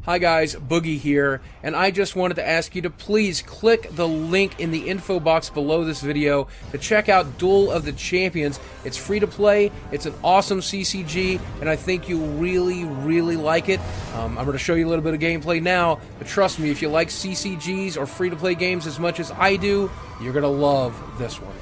Hi guys, Boogie here, and I just wanted to ask you to please click the link in the info box below this video to check out Duel of the Champions. It's free to play, it's an awesome CCG, and I think you'll really like it. I'm going to show you a little bit of gameplay now, but trust me, if you like CCGs or free to play games as much as I do, you're going to love this one.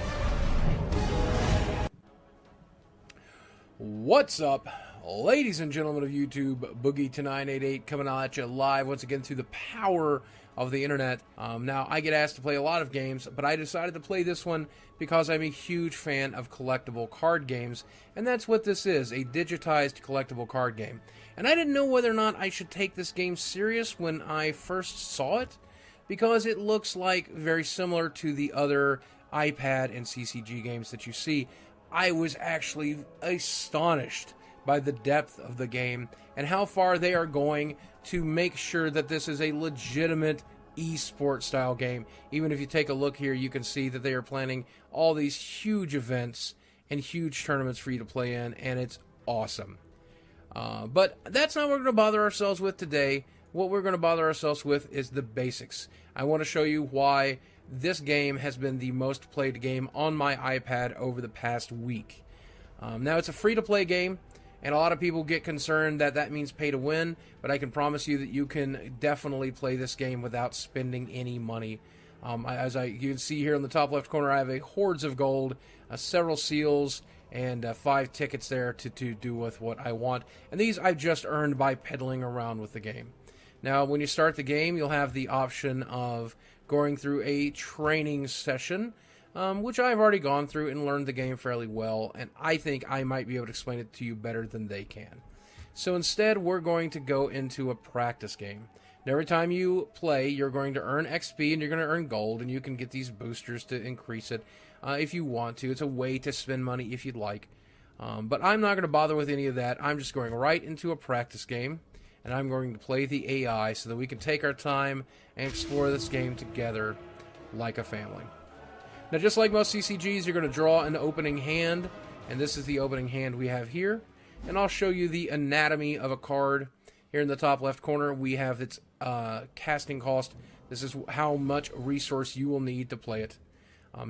What's up? Ladies and gentlemen of YouTube, Boogie988 coming at you live once again through the power of the internet. Now, I get asked to play a lot of games, but I decided to play this one because I'm a huge fan of collectible card games, and that's what this is, a digitized collectible card game. And I didn't know whether or not I should take this game serious when I first saw it, because it looks like very similar to the other iPad and CCG games that you see. I was actually astonished by the depth of the game and how far they are going to make sure that this is a legitimate esports style game. Even if you take a look here, you can see that they are planning all these huge events and huge tournaments for you to play in, and it's awesome. But that's not what we're going to bother ourselves with today. What we're going to bother ourselves with is the basics. I want to show you why this game has been the most played game on my iPad over the past week. Now, it's a free-to-play game, and a lot of people get concerned that that means pay to win, but I can promise you that you can definitely play this game without spending any money. You can see here in the top left corner, I have a hordes of gold, several seals, and 5 tickets there to do with what I want. And these I've just earned by peddling around with the game. Now, when you start the game, you'll have the option of going through a training session, which I've already gone through and learned the game fairly well, and I think I might be able to explain it to you better than they can. So instead, we're going to go into a practice game. And every time you play, you're going to earn XP and you're going to earn gold, and you can get these boosters to increase it if you want to. It's a way to spend money if you'd like. But I'm not going to bother with any of that. I'm just going right into a practice game, and I'm going to play the AI so that we can take our time and explore this game together like a family. Now, just like most CCGs, you're going to draw an opening hand, and this is the opening hand we have here. And I'll show you the anatomy of a card. Here in the top left corner, we have its casting cost. This is how much resource you will need to play it.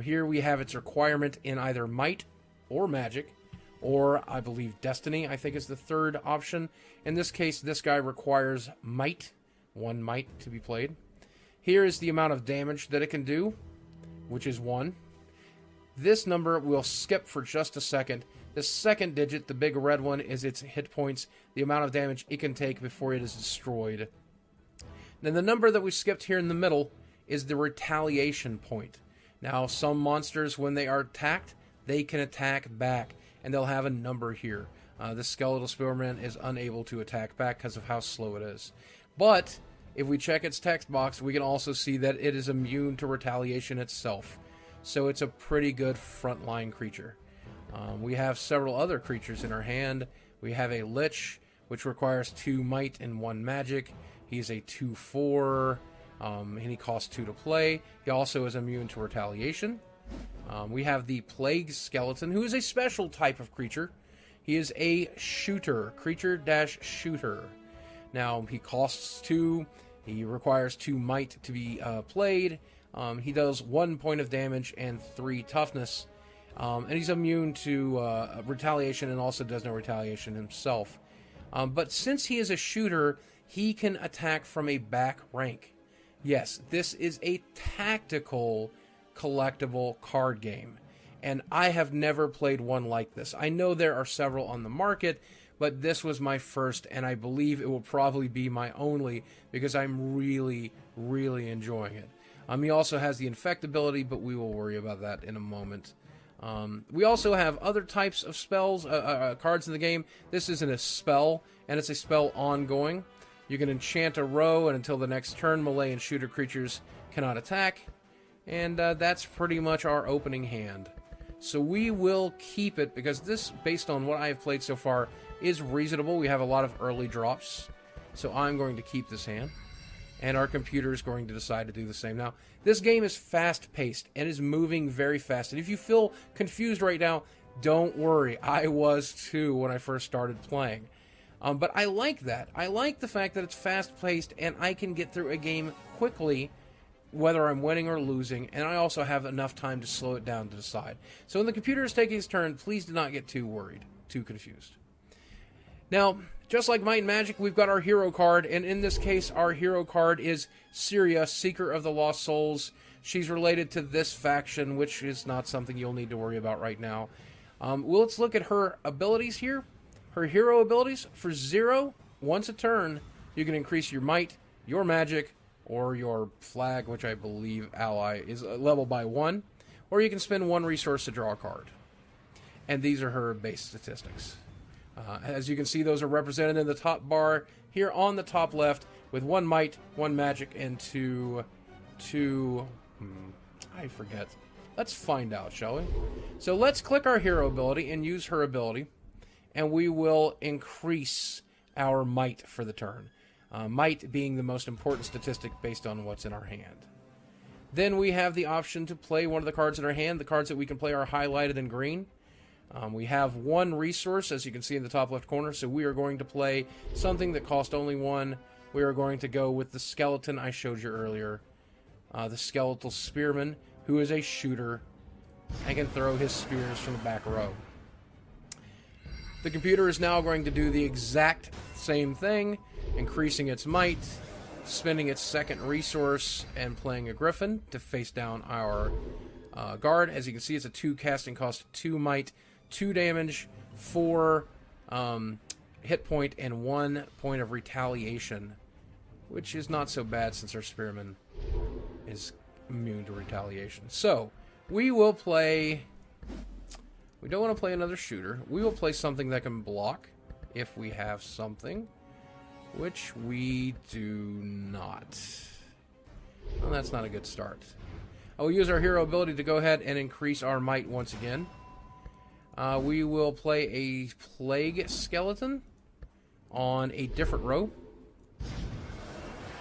Here we have its requirement in either might or magic, or I believe destiny, I think is the third option. In this case, this guy requires might, 1 might to be played. Here is the amount of damage that it can do, which is 1. This number we'll skip for just a second. The second digit, the big red one, is its hit points, the amount of damage it can take before it is destroyed. Then the number that we skipped here in the middle is the retaliation point. Now, some monsters, when they are attacked, they can attack back, and they'll have a number here. The skeletal spearman is unable to attack back because of how slow it is. But if we check its text box, we can also see that it is immune to retaliation itself. So it's a pretty good frontline creature. We have several other creatures in our hand. We have a Lich, which requires 2 might and 1 magic. He's a 2/4, and he costs 2 to play. He also is immune to retaliation. We have the Plague Skeleton, who is a special type of creature. He is a shooter, creature-shooter. Now, he costs 2. He requires 2 might to be played. He does 1 point of damage and 3 toughness. And he's immune to retaliation and also does no retaliation himself. But since he is a shooter, he can attack from a back rank. Yes, this is a tactical collectible card game. And I have never played one like this. I know there are several on the market, but this was my first, and I believe it will probably be my only, because I'm really enjoying it. He also has the infect ability, but we will worry about that in a moment. We also have other types of spells, cards in the game. This isn't a spell, and it's a spell ongoing. You can enchant a row, and until the next turn, melee and shooter creatures cannot attack. And that's pretty much our opening hand. So we will keep it, because this, based on what I have played so far, is reasonable. We have a lot of early drops, so I'm going to keep this hand, and our computer is going to decide to do the same. Now, this game is fast-paced and is moving very fast, and if you feel confused right now, don't worry. I was too when I first started playing. But I like that. I like the fact that it's fast-paced and I can get through a game quickly, whether I'm winning or losing, and I also have enough time to slow it down to decide. So when the computer is taking its turn, please do not get too worried, too confused. Now, just like Might and Magic, we've got our hero card, and in this case, our hero card is Syria, Seeker of the Lost Souls. She's related to this faction, which is not something you'll need to worry about right now. Well, let's look at her abilities here. Her hero abilities, for 0, once a turn, you can increase your might, your magic, or your flag, which I believe ally is leveled by 1, or you can spend 1 resource to draw a card. And these are her base statistics. As you can see, those are represented in the top bar here on the top left with 1 might, 1 magic, and 2... I forget. Let's find out, shall we? So let's click our hero ability and use her ability, and we will increase our might for the turn. Might being the most important statistic based on what's in our hand. Then we have the option to play one of the cards in our hand. The cards that we can play are highlighted in green. We have 1 resource, as you can see in the top left corner, so we are going to play something that costs only 1. We are going to go with the skeleton I showed you earlier. The skeletal spearman, who is a shooter and can throw his spears from the back row. The computer is now going to do the exact same thing, increasing its might, spending its second resource, and playing a griffin to face down our guard. As you can see, it's a 2 casting cost, 2 might, 2 damage, 4 hit point, and 1 point of retaliation, which is not so bad since our spearman is immune to retaliation. So, we will play... We don't want to play another shooter. We will play something that can block if we have something, which we do not. Well, that's not a good start. I will use our hero ability to go ahead and increase our might once again. We will play a plague skeleton on a different row.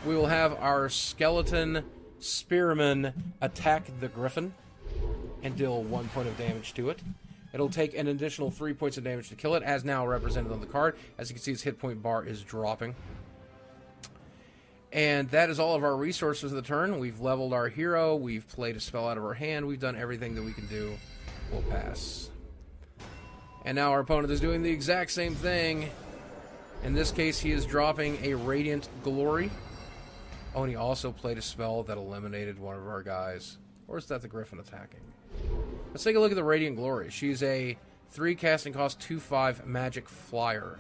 We will have our skeleton spearman attack the griffin and deal 1 point of damage to it. It'll take an additional 3 points of damage to kill it, as now represented on the card. As you can see, its hit point bar is dropping. And that is all of our resources of the turn. We've leveled our hero. We've played a spell out of our hand. We've done everything that we can do. We'll pass. And now our opponent is doing the exact same thing. In this case, he is dropping a Radiant Glory. Oh, and he also played a spell that eliminated one of our guys. Or is that the griffin attacking? Let's take a look at the Radiant Glory. She's a 3 casting cost, 2/5 magic flyer.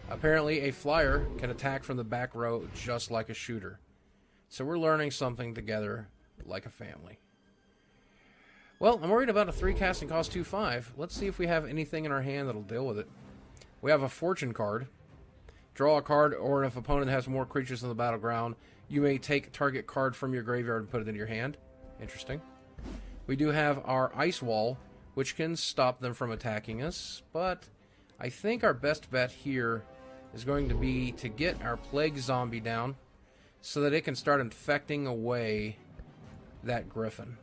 Apparently, a flyer can attack from the back row just like a shooter. So we're learning something together like a family. Well, I'm worried about a 3 casting cost, 2/5. Let's see if we have anything in our hand that'll deal with it. We have a fortune card. Draw a card, or if opponent has more creatures in the battleground, you may take target card from your graveyard and put it in your hand. Interesting. We do have our ice wall, which can stop them from attacking us, but I think our best bet here is going to be to get our plague zombie down so that it can start infecting away that griffin.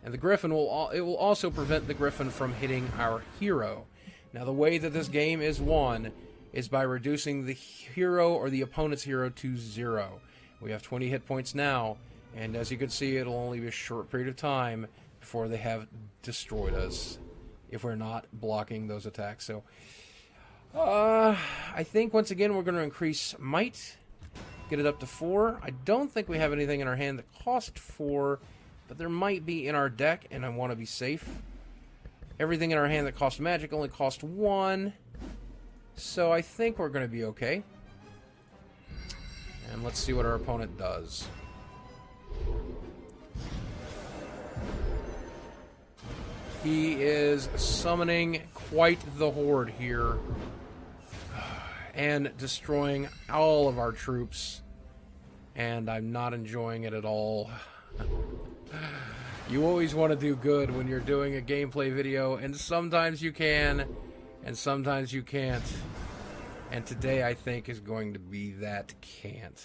And the griffin will also prevent the griffin from hitting our hero. Now, the way that this game is won is by reducing the hero or the opponent's hero to 0. We have 20 hit points now, and as you can see, it'll only be a short period of time before they have destroyed us if we're not blocking those attacks. So, I think once again we're going to increase might, get it up to 4. I don't think we have anything in our hand that costs 4, but there might be in our deck, and I want to be safe. Everything in our hand that costs magic only costs 1, so I think we're going to be okay. And let's see what our opponent does. He is summoning quite the horde here and destroying all of our troops, and I'm not enjoying it at all. You always want to do good when you're doing a gameplay video, and sometimes you can, and sometimes you can't. And today, I think, is going to be that can't.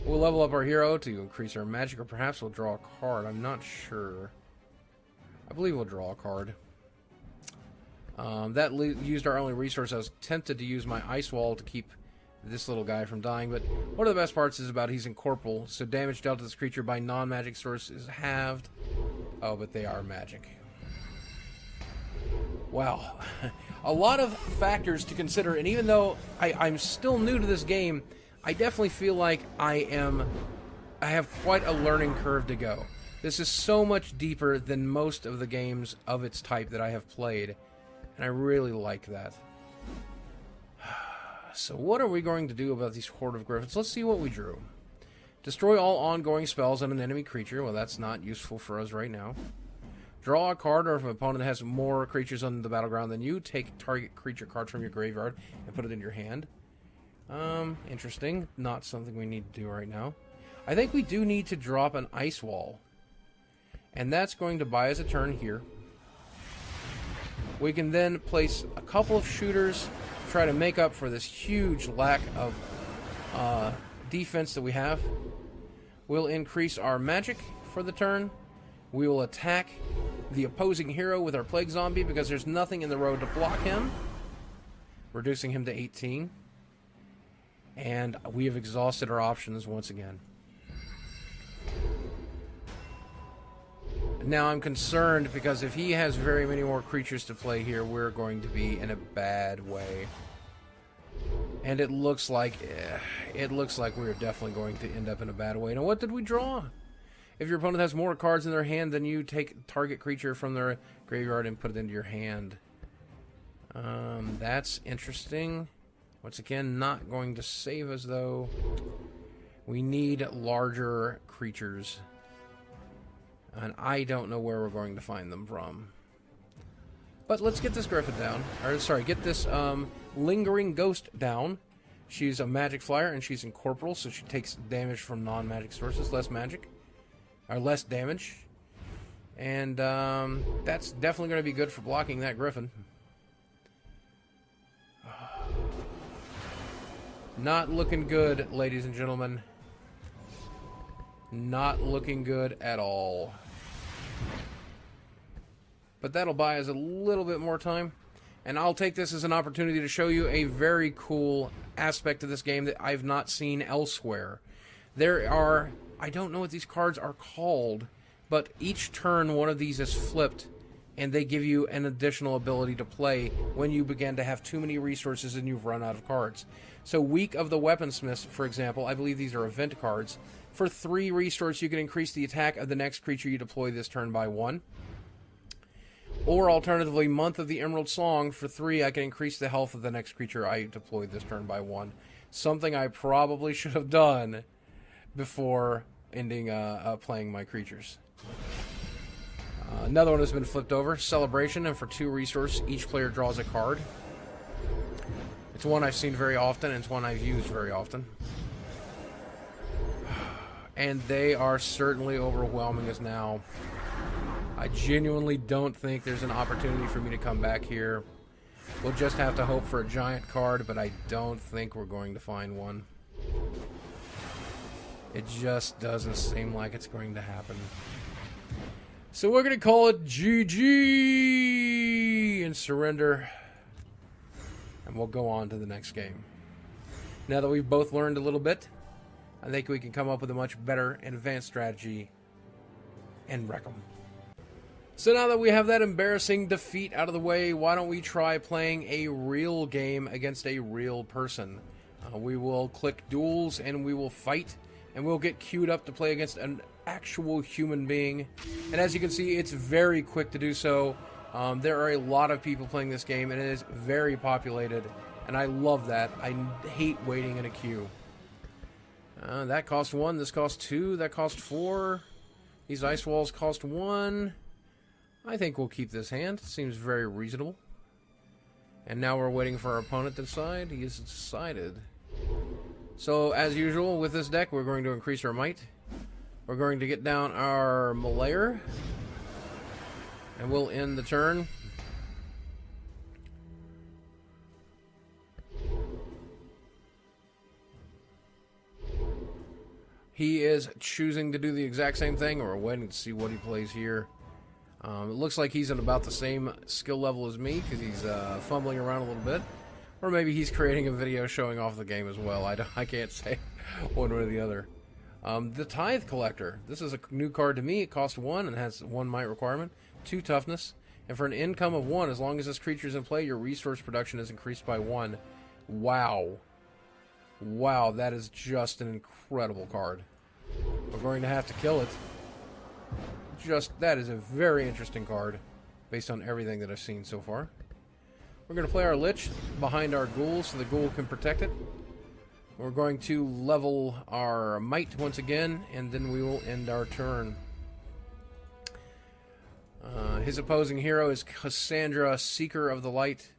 We'll level up our hero to increase our magic, or perhaps we'll draw a card. I'm not sure. I believe we'll draw a card. That used our only resource. I was tempted to use my ice wall to keep this little guy from dying, but one of the best parts is about he's incorporeal, so damage dealt to this creature by non-magic source is halved. Oh, but they are magic. Wow. A lot of factors to consider, and even though I'm still new to this game, I definitely feel like I have quite a learning curve to go. This is so much deeper than most of the games of its type that I have played, and I really like that. So what are we going to do about these Horde of Griffins? Let's see what we drew. Destroy all ongoing spells on an enemy creature. Well, that's not useful for us right now. Draw a card, or if an opponent has more creatures on the battleground than you, take target creature card from your graveyard and put it in your hand. Interesting. Not something we need to do right now. I think we do need to drop an ice wall. And that's going to buy us a turn here. We can then place a couple of shooters, try to make up for this huge lack of defense that we have. We'll increase our magic for the turn. We will attack the opposing hero with our Plague Zombie because there's nothing in the road to block him, reducing him to 18. And we have exhausted our options once again. Now I'm concerned because if he has very many more creatures to play here, we're going to be in a bad way. And it looks like we're definitely going to end up in a bad way. Now, what did we draw? If your opponent has more cards in their hand, then you take target creature from their graveyard and put it into your hand. That's interesting. Once again, not going to save us, though. We need larger creatures. And I don't know where we're going to find them from. But let's get this Griffin down. Or, sorry, get this Lingering Ghost down. She's a magic flyer, and she's incorporeal, so she takes damage from non-magic sources. Less magic. Or less damage. And that's definitely going to be good for blocking that Griffin. Not looking good, ladies and gentlemen. Not looking good at all. But that'll buy us a little bit more time. And I'll take this as an opportunity to show you a very cool aspect of this game that I've not seen elsewhere. There are, I don't know what these cards are called, but each turn one of these is flipped, and they give you an additional ability to play when you begin to have too many resources and you've run out of cards. So Week of the Weaponsmiths, for example, I believe these are event cards. For 3 resources, you can increase the attack of the next creature you deploy this turn by 1. Or alternatively, Month of the Emerald Song, for 3, I can increase the health of the next creature I deploy this turn by 1. Something I probably should have done before ending playing my creatures. Another one has been flipped over, Celebration, and for 2 resources, each player draws a card. It's one I've seen very often, and it's one I've used very often. And they are certainly overwhelming us now. I genuinely don't think there's an opportunity for me to come back here. We'll just have to hope for a giant card, but I don't think we're going to find one. It just doesn't seem like it's going to happen. So we're going to call it GG and surrender. And we'll go on to the next game. Now that we've both learned a little bit, I think we can come up with a much better and advanced strategy and wreck them. So now that we have that embarrassing defeat out of the way, why don't we try playing a real game against a real person? We will click duels and we will fight, and we'll get queued up to play against an actual human being. And as you can see, it's very quick to do so. There are a lot of people playing this game, and it is very populated, and I love that. I hate waiting in a queue. That cost 1, this cost 2, that cost 4. These ice walls cost 1. I think we'll keep this hand. Seems very reasonable. And now we're waiting for our opponent to decide. He has decided. So, as usual, with this deck, we're going to increase our might. We're going to get down our Malayer. And we'll end the turn. He is choosing to do the exact same thing, or we're waiting to see what he plays here. It looks like he's at about the same skill level as me because he's fumbling around a little bit. Or maybe he's creating a video showing off the game as well. I can't say one way or the other. The Tithe Collector. This is a new card to me. It costs 1 and has 1 might requirement, 2 toughness, and for an income of 1, as long as this creature is in play, your resource production is increased by 1. Wow. Wow, that is just an incredible card. We're going to have to kill it. That is a very interesting card, based on everything that I've seen so far. We're going to play our Lich behind our Ghoul so the Ghoul can protect it. We're going to level our Might once again, and then we will end our turn. His opposing hero is Cassandra, Seeker of the Light.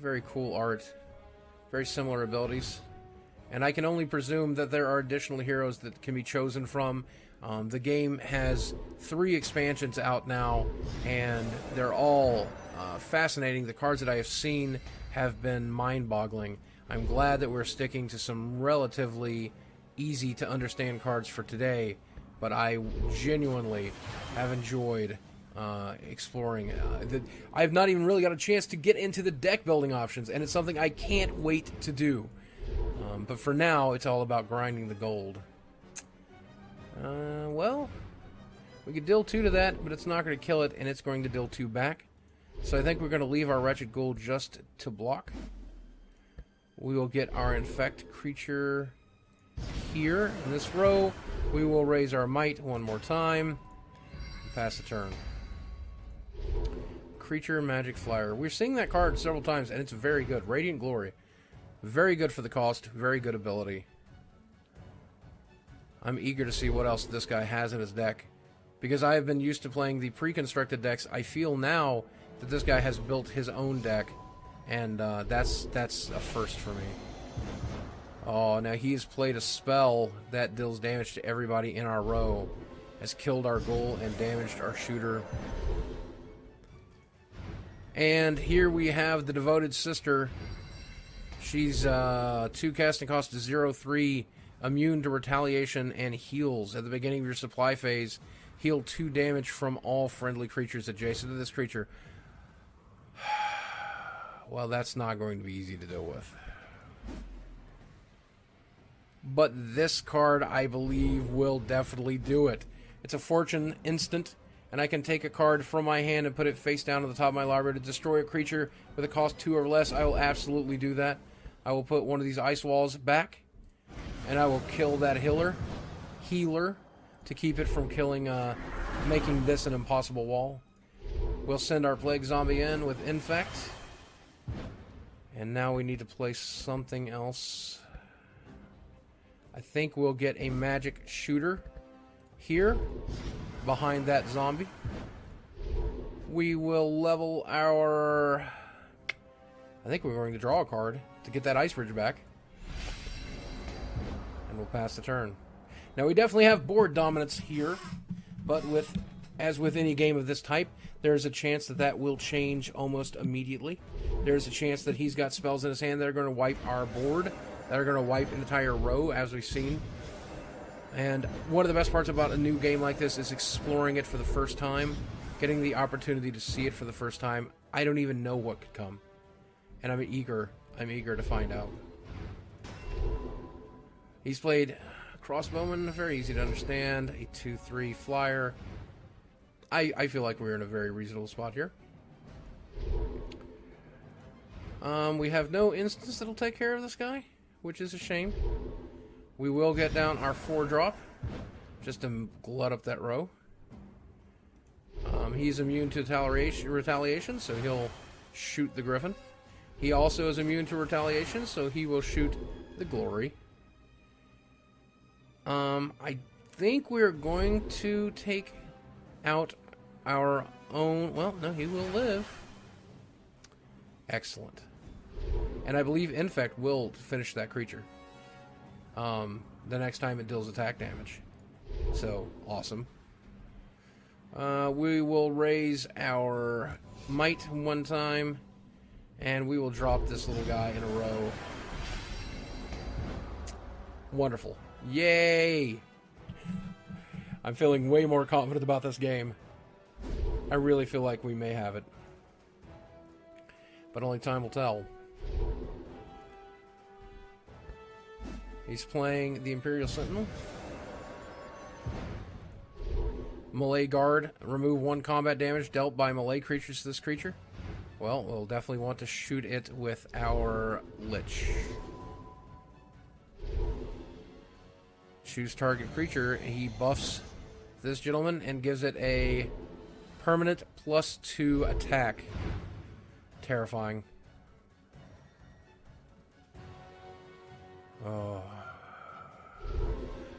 Very cool art. Very similar abilities. And I can only presume that there are additional heroes that can be chosen from. The game has 3 expansions out now, and they're all fascinating. The cards that I have seen have been mind-boggling. I'm glad that we're sticking to some relatively easy-to-understand cards for today, but I genuinely have enjoyed exploring. I've not even really got a chance to get into the deck-building options, and it's something I can't wait to do. But for now, it's all about grinding the gold. Well, we could deal 2 to that, but it's not going to kill it, and it's going to deal 2 back. So I think we're going to leave our Wretched Ghoul just to block. We will get our Infect creature here in this row. We will raise our Might 1 more time. Pass the turn. Creature Magic Flyer. We're seeing that card several times, and it's very good. Radiant Glory. Very good for the cost. Very good ability. I'm eager to see what else this guy has in his deck. Because I have been used to playing the pre-constructed decks, I feel now that this guy has built his own deck. And that's a first for me. Oh, now he's played a spell that deals damage to everybody in our row. Has killed our Ghoul and damaged our shooter. And here we have the Devoted Sister. She's 2 casting cost to 0/3, immune to retaliation, and heals. At the beginning of your supply phase, heal 2 damage from all friendly creatures adjacent to this creature. Well, that's not going to be easy to deal with. But this card, I believe, will definitely do it. It's a Fortune instant, and I can take a card from my hand and put it face down at the top of my library to destroy a creature with a cost 2 or less. I will absolutely do that. I will put one of these ice walls back, and I will kill that healer to keep it from killing, making this an impossible wall. We'll send our Plague Zombie in with Infect. And now we need to play something else. I think we'll get a Magic Shooter here behind that zombie. We will level our... I think we're going to draw a card to get that Ice Bridge back. And we'll pass the turn. Now we definitely have board dominance here, but as with any game of this type, there's a chance that will change almost immediately. There's a chance that he's got spells in his hand that are going to wipe our board, that are going to wipe an entire row, as we've seen. And one of the best parts about a new game like this is exploring it for the first time, getting the opportunity to see it for the first time. I don't even know what could come, and I'm eager to find out. He's played Crossbowman, very easy to understand, a 2/3 flyer. I feel like we're in a very reasonable spot here. We have no instance that'll take care of this guy, which is a shame. We will get down our 4-drop, just to glut up that row. He's immune to retaliation, so he'll shoot the Griffin. He also is immune to retaliation, so he will shoot the Glory. I think we're going to take out our own... Well, no, he will live. Excellent. And I believe Infect will finish that creature the next time it deals attack damage. So, awesome. We will raise our Might 1 time, and we will drop this little guy in a row. Wonderful. Yay! I'm feeling way more confident about this game. I really feel like we may have it. But only time will tell. He's playing the Imperial Sentinel. Melee Guard. Remove 1 combat damage dealt by melee creatures to this creature. Well, we'll definitely want to shoot it with our Lich. Choose target creature. He buffs this gentleman and gives it a permanent +2 attack. Terrifying. Oh.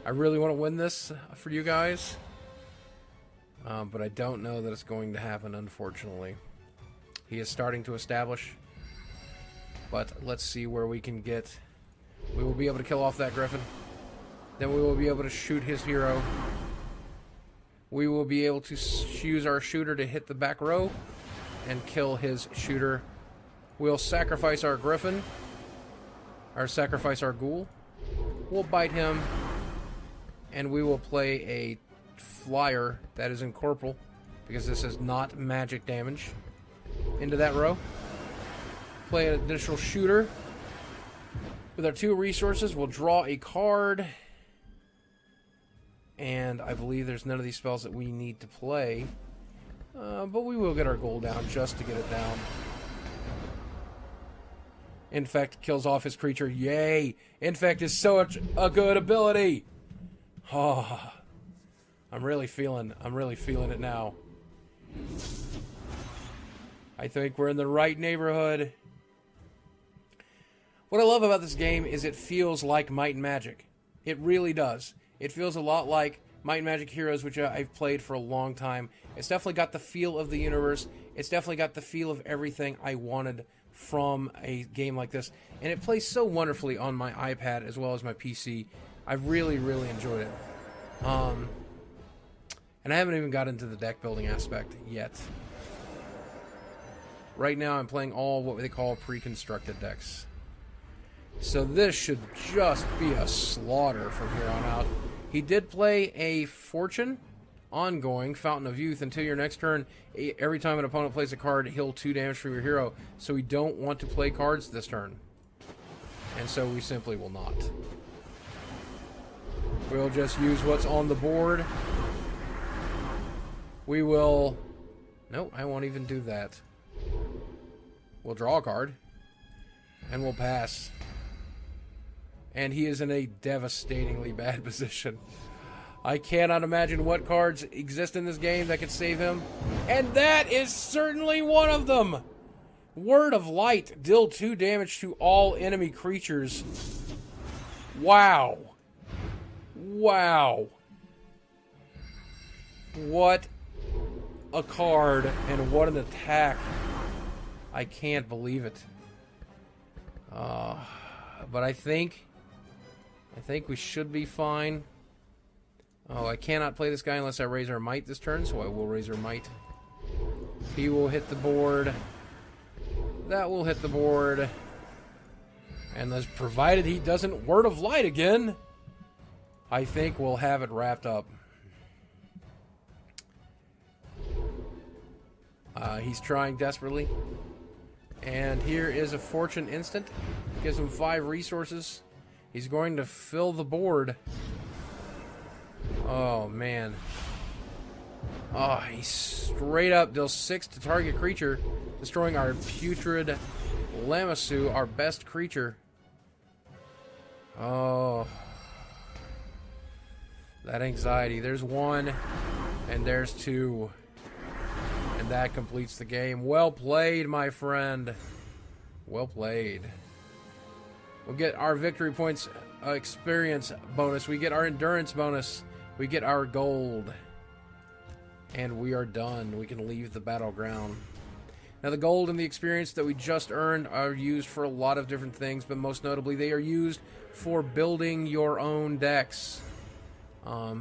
I really want to win this for you guys. But I don't know that it's going to happen, unfortunately. He is starting to establish. But let's see where we can get. We will be able to kill off that Griffin. Then we will be able to shoot his hero. We will be able to use our shooter to hit the back row and kill his shooter. We'll sacrifice our Griffin. Or sacrifice our Ghoul. We'll bite him. And we will play a flyer that is incorporeal, because this is not magic damage, into that row. Play an additional shooter. With our 2 resources, we'll draw a card. And I believe there's none of these spells that we need to play. But we will get our gold down just to get it down. Infect kills off his creature. Yay! Infect is such a good ability! Oh, I'm really feeling it now. I think we're in the right neighborhood. What I love about this game is it feels like Might and Magic. It really does. It feels a lot like Might and Magic Heroes, which I've played for a long time. It's definitely got the feel of the universe. It's definitely got the feel of everything I wanted from a game like this. And it plays so wonderfully on my iPad as well as my PC. I've really, really enjoyed it. And I haven't even got into the deck building aspect yet. Right now I'm playing all what they call pre-constructed decks. So this should just be a slaughter from here on out. He did play a Fortune ongoing, Fountain of Youth, until your next turn. Every time an opponent plays a card, heal 2 damage from your hero. So we don't want to play cards this turn. And so we simply will not. We'll just use what's on the board. We will... No, I won't even do that. We'll draw a card. And we'll pass. And he is in a devastatingly bad position. I cannot imagine what cards exist in this game that could save him. And that is certainly one of them! Word of Light. Deal 2 damage to all enemy creatures. Wow. Wow. What a card and what an attack. I can't believe it. But I think we should be fine. Oh, I cannot play this guy unless I raise our might this turn, so I will raise our might. He will hit the board. That will hit the board. And as provided he doesn't Word of Light again, I think we'll have it wrapped up. He's trying desperately. And here is a Fortune instant. Gives him 5 resources. He's going to fill the board. Oh, man. Oh, he straight up deals 6 to target creature, destroying our Putrid Lamassu, our best creature. Oh. That anxiety. There's 1, and there's 2. And that completes the game. Well played, my friend. Well played. We'll get our victory points experience bonus. We get our endurance bonus. We get our gold. And we are done. We can leave the battleground. Now, the gold and the experience that we just earned are used for a lot of different things, but most notably, they are used for building your own decks.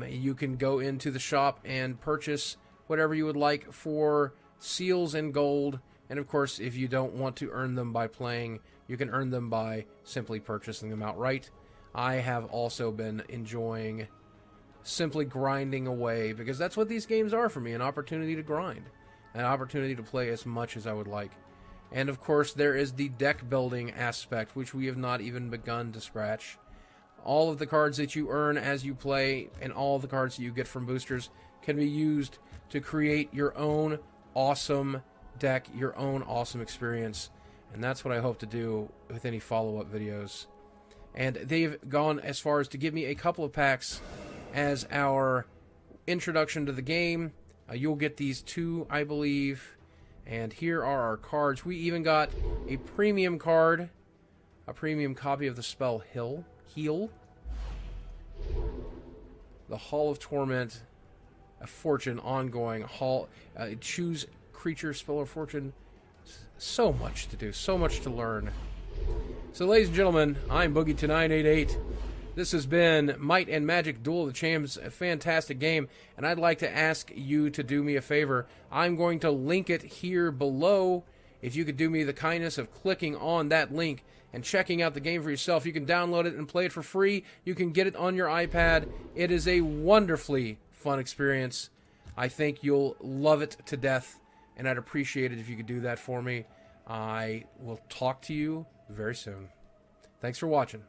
You can go into the shop and purchase whatever you would like for seals and gold. And of course, if you don't want to earn them by playing, you can earn them by simply purchasing them outright. I have also been enjoying simply grinding away, because that's what these games are for me, an opportunity to grind. an opportunity to play as much as I would like. And of course, there is the deck building aspect, which we have not even begun to scratch. All of the cards that you earn as you play and all of the cards that you get from boosters can be used to create your own awesome deck, your own awesome experience. And that's what I hope to do with any follow-up videos. And they've gone as far as to give me a couple of packs as our introduction to the game. You'll get these 2, I believe. And here are our cards. We even got a premium card, a premium copy of the spell Heal. The Hall of Torment, a Fortune ongoing. Choose creature, spell, or fortune. So much to do, so much to learn. So, ladies and gentlemen, I'm Boogie2988. This has been Might and Magic Duel of the Champs, a fantastic game, and I'd like to ask you to do me a favor. I'm going to link it here below. If you could do me the kindness of clicking on that link and checking out the game for yourself, you can download it and play it for free. You can get it on your iPad. It is a wonderfully fun experience. I think you'll love it to death, and I'd appreciate it if you could do that for me. I will talk to you very soon. Thanks for watching.